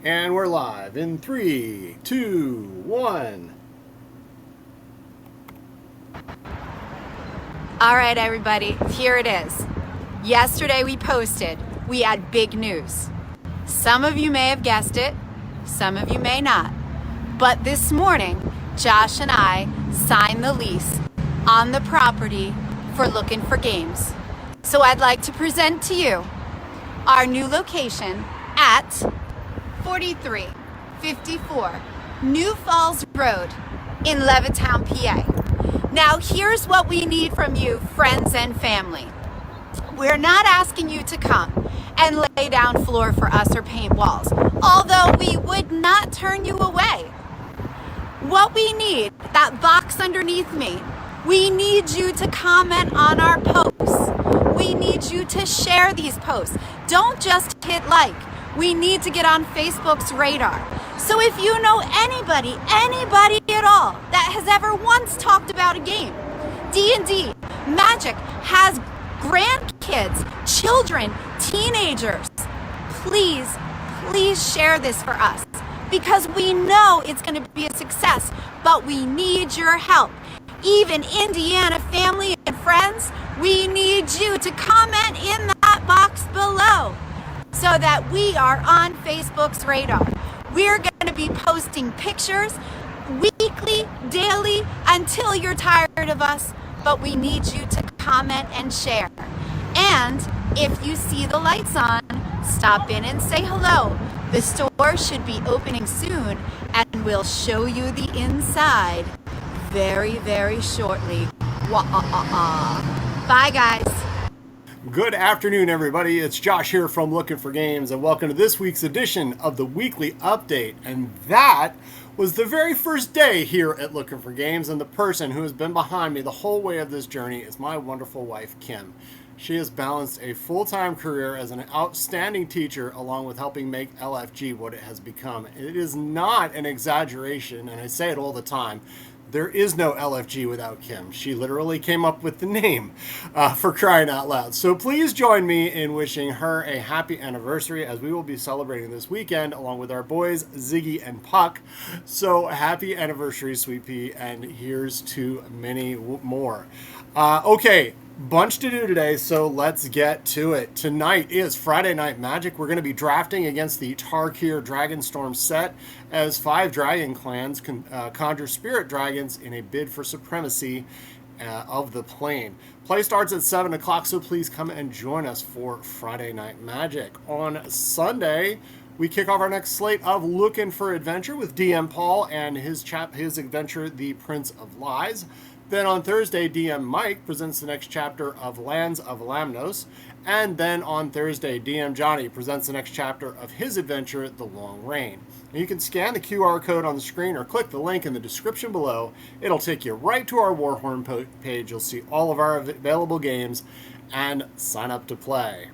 And we're live in 3, 2, 1. All right, everybody, here it is. Yesterday we posted, we had big news. Some of you may have guessed it, some of you may not. But this morning, Josh and I signed the lease on the property for Lookin for Games. So I'd like to present to you our new location at 4354 New Falls Road in Levittown, PA. Now here's what we need from you, friends and family. We're not asking you to come and lay down floor for us or paint walls, although we would not turn you away. What we need, that box underneath me, we need you to comment on our posts. We need you to share these posts. Don't just hit like. We need to get on Facebook's radar. So if you know anybody at all that has ever once talked about a game, D&D, Magic, has grandkids, children, teenagers, please share this for us because we know it's going to be a success, but we need your help. Even Indiana family and friends, we need you to comment in that box below so that we are on Facebook's radar. We're going to be posting pictures weekly, daily, until you're tired of us, but we need you to comment and share. And if you see the lights on, stop in and say hello. The store should be opening soon, and we'll show you the inside very, very shortly. Bye, guys. Good afternoon, everybody. It's Josh here from Lookin for Games, and welcome to this week's edition of the Weekly Update. And that was the very first day here at Lookin for Games, and the person who has been behind me the whole way of this journey is my wonderful wife, Kim. She has balanced a full-time career as an outstanding teacher along with helping make LFG what it has become. It is not an exaggeration, and I say it all the time. There is no LFG without Kim. She literally came up with the name, for crying out loud. So please join me in wishing her a happy anniversary as we will be celebrating this weekend along with our boys, Ziggy and Puck. So happy anniversary, Sweet Pea, and here's to many more. Okay. Bunch to do today, so let's get to it. Tonight is Friday Night Magic. We're going to be drafting against the Tarkir Dragonstorm set as 5 dragon clans conjure spirit dragons in a bid for supremacy of the plane. Play starts at 7 o'clock, so please come and join us for Friday Night Magic. On Sunday, we kick off our next slate of Lookin for Adventure with DM Paul and his adventure, The Prince of Lies. Then on Thursday, DM Mike presents the next chapter of Lands of Lamnos. And then on Thursday, DM Johnny presents the next chapter of his adventure, The Long Reign. And you can scan the QR code on the screen or click the link in the description below. It'll take you right to our Warhorn page. You'll see all of our available games and sign up to play.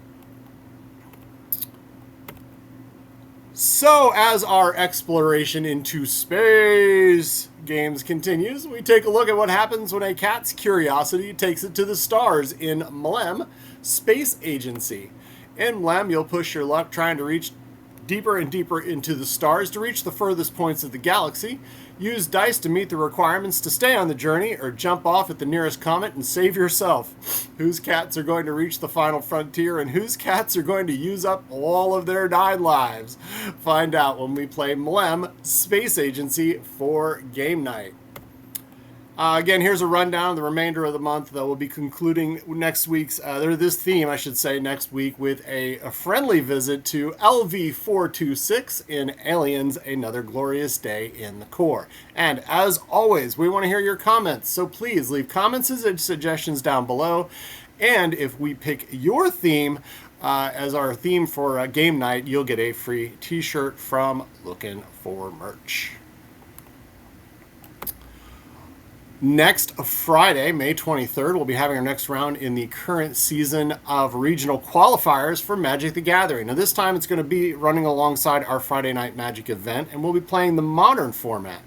So, as our exploration into space games continues, we take a look at what happens when a cat's curiosity takes it to the stars in MLEM, Space Agency. In MLEM, you'll push your luck trying to reach deeper and deeper into the stars to reach the furthest points of the galaxy. Use dice to meet the requirements to stay on the journey or jump off at the nearest comet and save yourself. Whose cats are going to reach the final frontier and whose cats are going to use up all of their 9 lives? Find out when we play MLEM Space Agency for game night. Again, here's a rundown of the remainder of the month that will be concluding next week's, this theme, I should say, next week with a friendly visit to LV426 in Aliens, Another Glorious Day in the Core. And as always, we want to hear your comments, so please leave comments and suggestions down below. And if we pick your theme as our theme for game night, you'll get a free t-shirt from Lookin for Merch. Next Friday, May 23rd, we'll be having our next round in the current season of regional qualifiers for Magic the Gathering. Now this time it's going to be running alongside our Friday Night Magic event, and we'll be playing the modern format.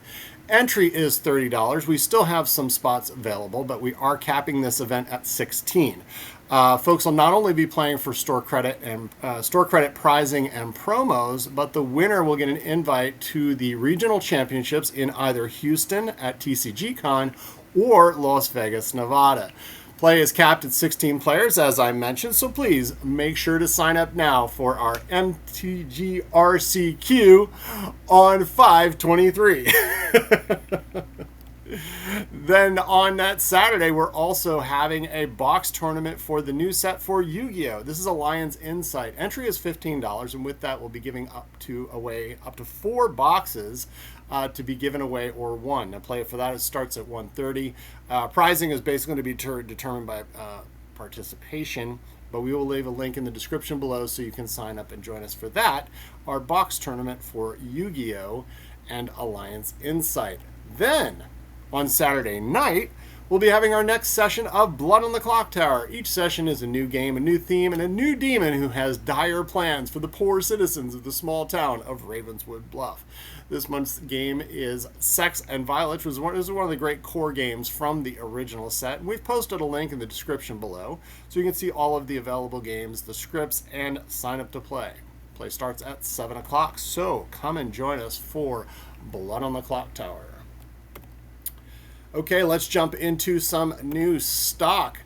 Entry is $30. We still have some spots available, but we are capping this event at 16. Folks will not only be playing for store credit and store credit prizing and promos, but the winner will get an invite to the regional championships in either Houston at TCGCon or Las Vegas, Nevada. Play is capped at 16 players, as I mentioned, so please make sure to sign up now for our MTGRCQ on 5/23. Then on that Saturday, we're also having a box tournament for the new set for Yu-Gi-Oh! This is Alliance Insight. Entry is $15, and with that, we'll be giving away up to 4 boxes to be given away or won. Now, play for that. It starts at 1:30. Prizing is basically going to be determined by participation, but we will leave a link in the description below so you can sign up and join us for that, our box tournament for Yu-Gi-Oh! And Alliance Insight. Then, on Saturday night, we'll be having our next session of Blood on the Clocktower. Each session is a new game, a new theme, and a new demon who has dire plans for the poor citizens of the small town of Ravenswood Bluff. This month's game is Sex and Violence, which is one of the great core games from the original set. And we've posted a link in the description below so you can see all of the available games, the scripts, and sign up to play. Play starts at 7 o'clock, so come and join us for Blood on the Clocktower. Okay, let's jump into some new stock.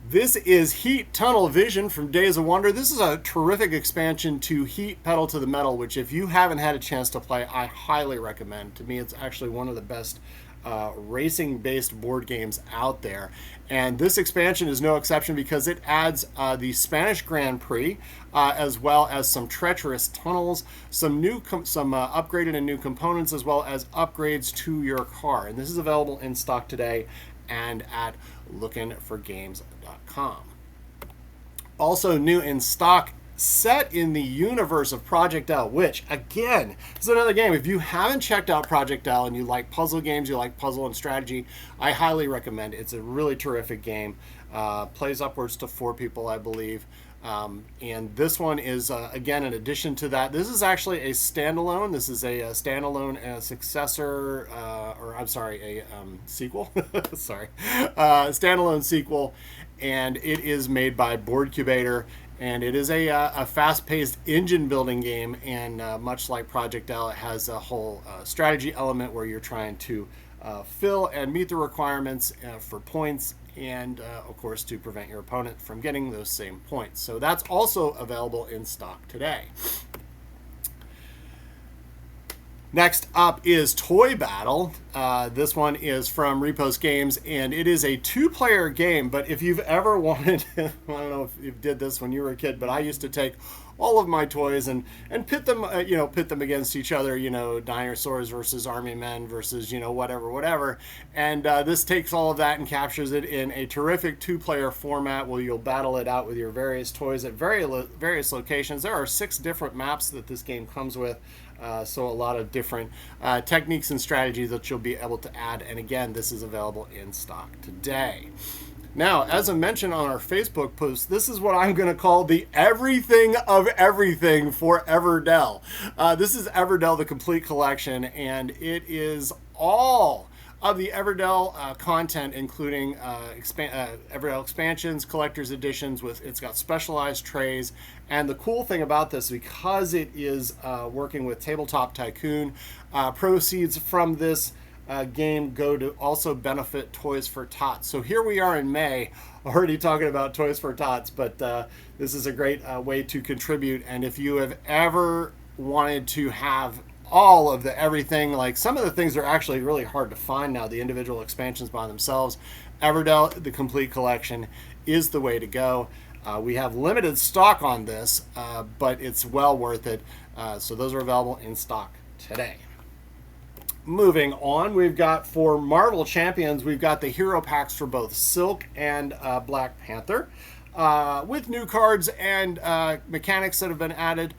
This is Heat Tunnel Vision from Days of Wonder. This is a terrific expansion to Heat Pedal to the Metal, which if you haven't had a chance to play, I highly recommend. To me, it's actually one of the best racing-based board games out there. And this expansion is no exception because it adds the Spanish Grand Prix, as well as some treacherous tunnels, some upgraded and new components, as well as upgrades to your car. And this is available in stock today and at lookinforgames.com. Also new in stock, set in the universe of Project L, which, again, is another game. If you haven't checked out Project L and you like puzzle games, you like puzzle and strategy, I highly recommend it. It's a really terrific game. Plays upwards to 4 people, I believe. And this one is, again, in addition to that, this is actually a standalone. This is a standalone successor, sequel. Sorry. Standalone sequel. And it is made by Boardcubator. And it is a fast-paced engine-building game, and much like Project L, it has a whole strategy element where you're trying to fill and meet the requirements for points, and of course to prevent your opponent from getting those same points. So that's also available in stock today. Next up is Toy Battle. This one is from Repost Games, and it is a 2-player game, but if you've ever wanted, I don't know if you did this when you were a kid, but I used to take all of my toys and pit them, pit them against each other, dinosaurs versus army men versus, whatever. And this takes all of that and captures it in a terrific 2-player format where you'll battle it out with your various toys at various locations. There are 6 different maps that this game comes with. So a lot of different techniques and strategies that you'll be able to add. And again, this is available in stock today. Now, as I mentioned on our Facebook post, this is what I'm going to call the everything of everything for Everdell. This is Everdell, the complete collection, and it is all of the Everdell content, including Everdell expansions, collector's editions. It's got specialized trays, and the cool thing about this, because it is working with Tabletop Tycoon, proceeds from this game go to also benefit Toys for Tots. So here we are in May, already talking about Toys for Tots, but this is a great way to contribute. And if you have ever wanted to have all of the everything, like some of the things are actually really hard to find now, the individual expansions by themselves, Everdell, the complete collection, is the way to go. We have limited stock on this, but it's well worth it. So those are available in stock today. Moving on, we've got for Marvel Champions, we've got the hero packs for both Silk and Black Panther, with new cards and mechanics that have been added,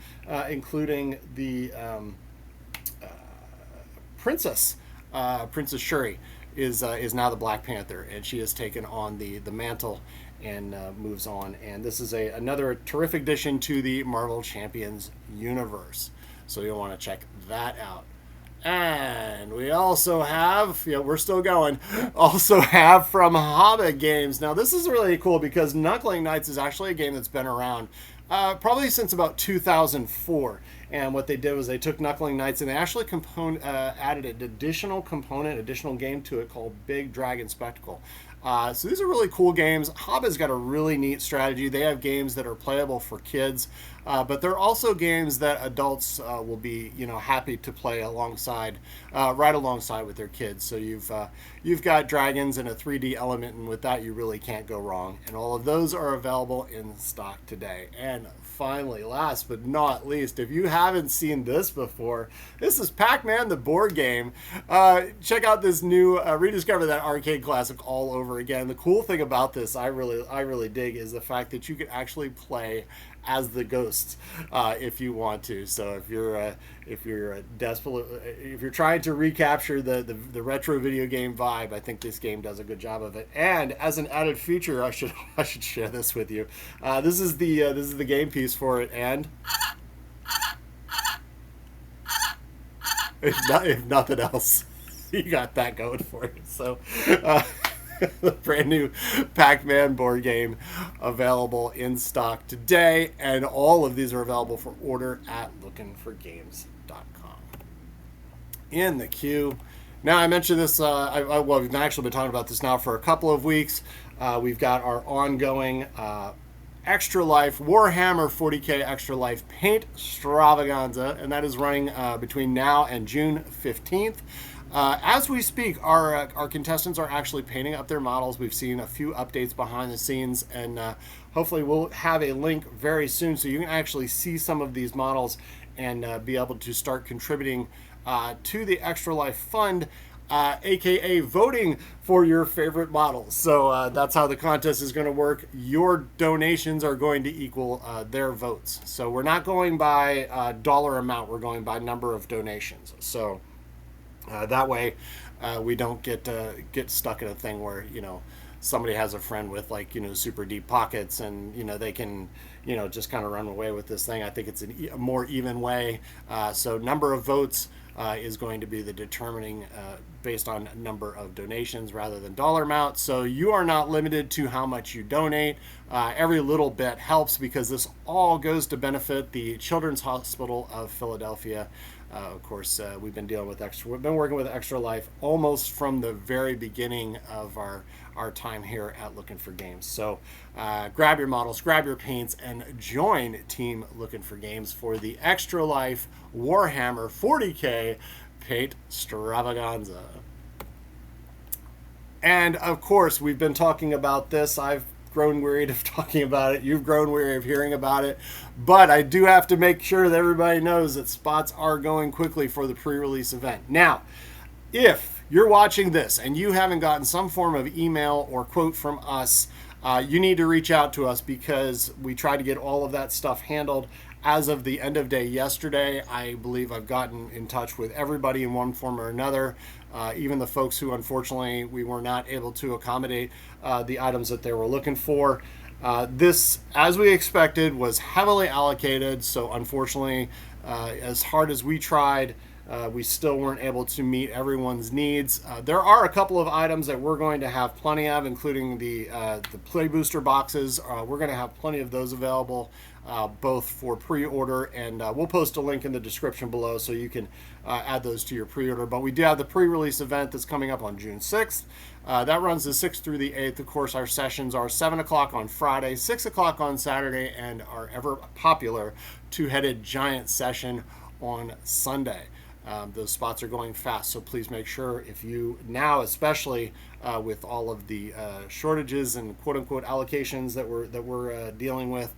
including the Princess Shuri is now the Black Panther, and she has taken on the mantle and moves on. And this is another terrific addition to the Marvel Champions universe, so you'll want to check that out. And we also have, we're still going, also have from Hobbit Games. Now, this is really cool because Knuckling Knights is actually a game that's been around probably since about 2004. And what they did was they took Knuckling Knights and they actually added an additional game to it called Big Dragon Spectacle. So these are really cool games. Hobbit's got a really neat strategy. They have games that are playable for kids, but they're also games that adults will be, happy to play alongside, right alongside with their kids. So you've got dragons and a 3D element, and with that you really can't go wrong. And all of those are available in stock today. And finally, last but not least, if you haven't seen this before, this is Pac-Man the board game. Check out this new rediscover that arcade classic all over again. The cool thing about this, I really dig, is the fact that you can actually play as the ghosts if you want to. So if you're trying to recapture the retro video game vibe, I think this game does a good job of it. And as an added feature, I should share this with you. This is the game piece for it, and if nothing else, you got that going for you. So. The brand new Pac-Man board game available in stock today, and all of these are available for order at lookinforgames.com. In the queue. Now, I mentioned this, we've actually been talking about this now for a couple of weeks. We've got our ongoing Extra Life Warhammer 40K Extra Life Paintstravaganza, and that is running between now and June 15th. As we speak, our contestants are actually painting up their models. We've seen a few updates behind the scenes, and hopefully we'll have a link very soon so you can actually see some of these models and be able to start contributing to the Extra Life Fund, aka voting for your favorite models. So that's how the contest is going to work. Your donations are going to equal their votes. So we're not going by dollar amount, we're going by number of donations. So that way, we don't get stuck in a thing where somebody has a friend with super deep pockets and they can just kind of run away with this thing. I think it's a more even way. So number of votes is going to be the determining based on number of donations rather than dollar amount. So you are not limited to how much you donate. Every little bit helps because this all goes to benefit the Children's Hospital of Philadelphia. Of course, we've been working with Extra Life almost from the very beginning of our time here at Lookin for Games. So grab your models, grab your paints, and join Team Lookin for Games for the Extra Life Warhammer 40K Paintstravaganza. And of course, we've been talking about this. I've grown wearied of talking about it. You've grown weary of hearing about it. But I do have to make sure that everybody knows that spots are going quickly for the pre-release event. Now, if you're watching this and you haven't gotten some form of email or quote from us, you need to reach out to us because we try to get all of that stuff handled. As of the end of day yesterday, I believe I've gotten in touch with everybody in one form or another, even the folks who unfortunately we were not able to accommodate the items that they were looking for. This, as we expected, was heavily allocated, so unfortunately, as hard as we tried, we still weren't able to meet everyone's needs. There are a couple of items that we're going to have plenty of, including the Play Booster boxes. We're going to have plenty of those available, both for pre-order, and we'll post a link in the description below so you can add those to your pre-order. But we do have the pre-release event that's coming up on June 6th. That runs the 6th through the 8th. Of course, our sessions are 7 o'clock on Friday, 6 o'clock on Saturday, and our ever popular two-headed giant session on Sunday. Those spots are going fast, so please make sure, if you now, especially with all of the shortages and quote-unquote allocations that we're dealing with,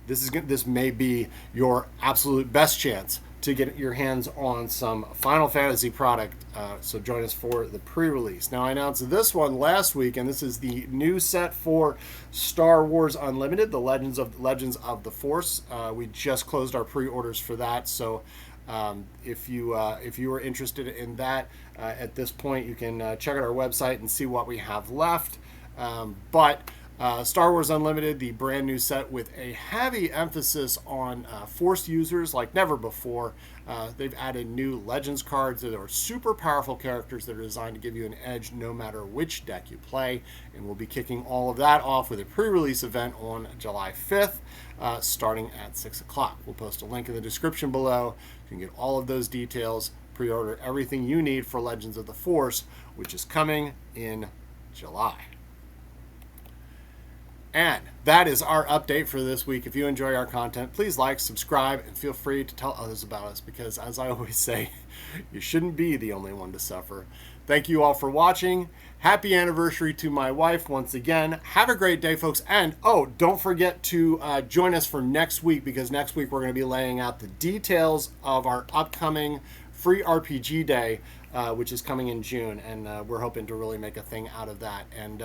this may be your absolute best chance to get your hands on some Final Fantasy product. So join us for the pre-release. Now, I announced this one last week, and this is the new set for Star Wars Unlimited, the Legends of the Force. We just closed our pre-orders for that, so if you are interested in that at this point, you can check out our website and see what we have left. But Star Wars Unlimited, the brand new set with a heavy emphasis on Force users like never before. They've added new Legends cards that are super powerful characters that are designed to give you an edge no matter which deck you play. And we'll be kicking all of that off with a pre-release event on July 5th, starting at 6 o'clock. We'll post a link in the description below. You can get all of those details, pre-order everything you need for Legends of the Force, which is coming in July. And that is our update for this week. If you enjoy our content, please like, subscribe, and feel free to tell others about us because, as I always say, you shouldn't be the only one to suffer. Thank you all for watching. Happy anniversary to my wife once again. Have a great day, folks. And, oh, don't forget to join us for next week because next week we're going to be laying out the details of our upcoming free RPG day, which is coming in June, and we're hoping to really make a thing out of that. And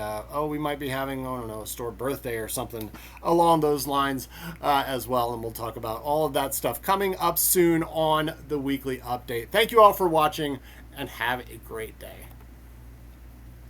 we might be having, I don't know, a store birthday or something along those lines as well, and we'll talk about all of that stuff coming up soon on the weekly update. Thank you all for watching, and have a great day.